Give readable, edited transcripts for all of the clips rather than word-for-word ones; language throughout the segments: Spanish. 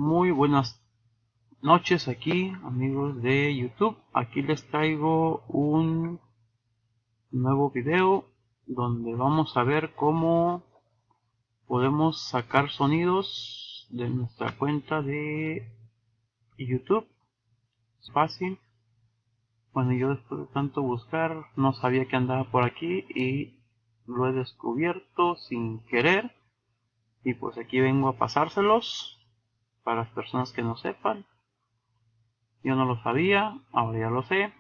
Muy buenas noches aquí, amigos de YouTube. Aquí les traigo un nuevo video donde vamos a ver cómo podemos sacar sonidos de nuestra cuenta de YouTube. Es fácil. Bueno, yo después de tanto buscar no sabía que andaba por aquí y lo he descubierto sin querer. Y pues aquí vengo a pasárselos para las personas que no sepan. Yo no lo sabía, ahora ya lo sé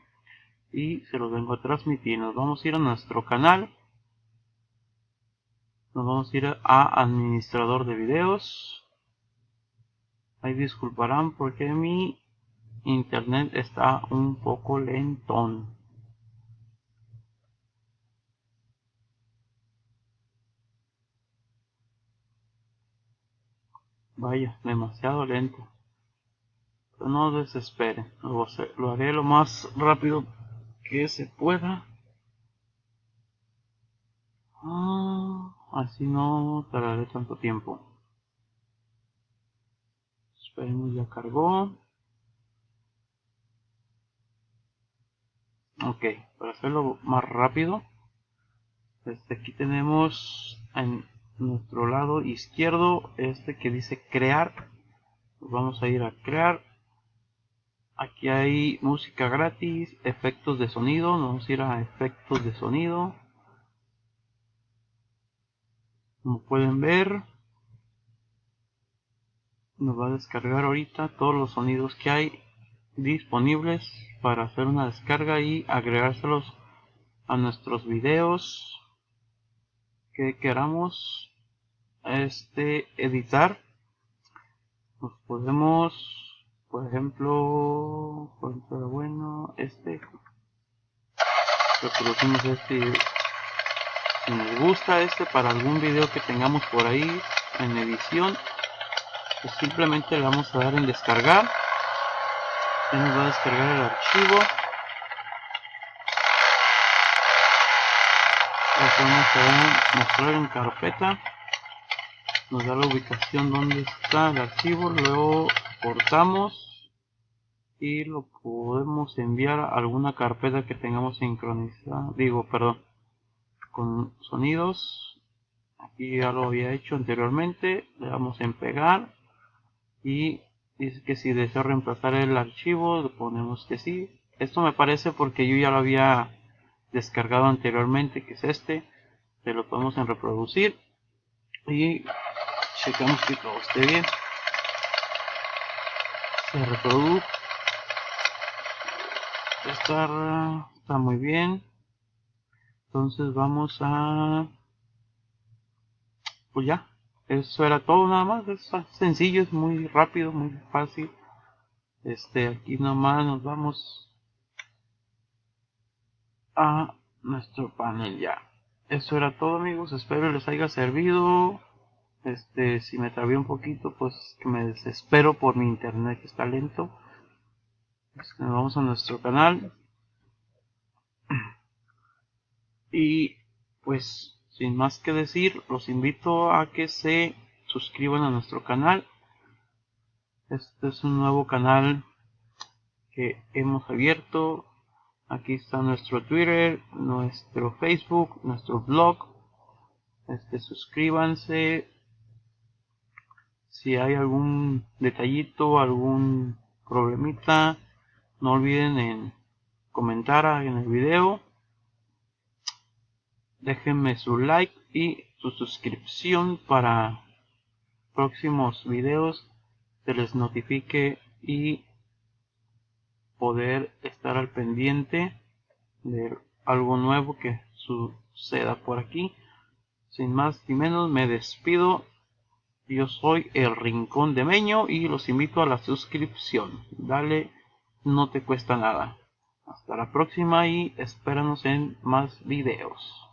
y se los vengo a transmitir. Nos vamos a ir a nuestro canal, nos vamos a ir a administrador de videos. Ahí disculparán porque mi internet está un poco lentón. Vaya, demasiado lento. Pero no desesperen, lo haré lo más rápido que se pueda. Así no tardaré tanto tiempo. Esperemos, ya cargó. Ok, para hacerlo más rápido, aquí tenemos en nuestro lado izquierdo que dice crear. Vamos a ir a crear. Aquí hay música gratis, efectos de sonido. Vamos a ir a efectos de sonido. Como pueden ver, nos va a descargar ahorita todos los sonidos que hay disponibles para hacer una descarga y agregárselos a nuestros videos que queramos editar. Nos podemos, por ejemplo, bueno, reproducimos si nos gusta para algún video que tengamos por ahí en edición, pues simplemente le vamos a dar en descargar. Ya nos va a descargar el archivo. Lo vamos a mostrar en carpeta. Nos da la ubicación donde está el archivo, luego cortamos y lo podemos enviar a alguna carpeta que tengamos sincronizada, con sonidos. Aquí ya lo había hecho anteriormente, le damos en pegar y dice que si deseo reemplazar el archivo, le ponemos que sí. Esto me parece porque yo ya lo había descargado anteriormente, que es se lo ponemos en reproducir y checamos que todo esté bien. Se reproduce, está muy bien. Entonces vamos a, pues ya, eso era todo, nada más. Es sencillo, es muy rápido, muy fácil. Aquí nomás nos vamos a nuestro panel ya. Eso era todo, amigos, espero les haya servido. Si me trabé un poquito, pues que me desespero por mi internet que está lento. Nos vamos a nuestro canal y pues sin más que decir, los invito a que se suscriban a nuestro canal. Este es un nuevo canal que hemos abierto. Aquí está nuestro Twitter, nuestro Facebook, nuestro blog. Suscríbanse. Si hay algún detallito, algún problemita, no olviden en comentar en el video. Déjenme su like y su suscripción para próximos videos se les notifique y poder estar al pendiente de algo nuevo que suceda por aquí. Sin más ni menos, me despido. Yo soy el Rincón de Meño y los invito a la suscripción. Dale, no te cuesta nada. Hasta la próxima y espéranos en más videos.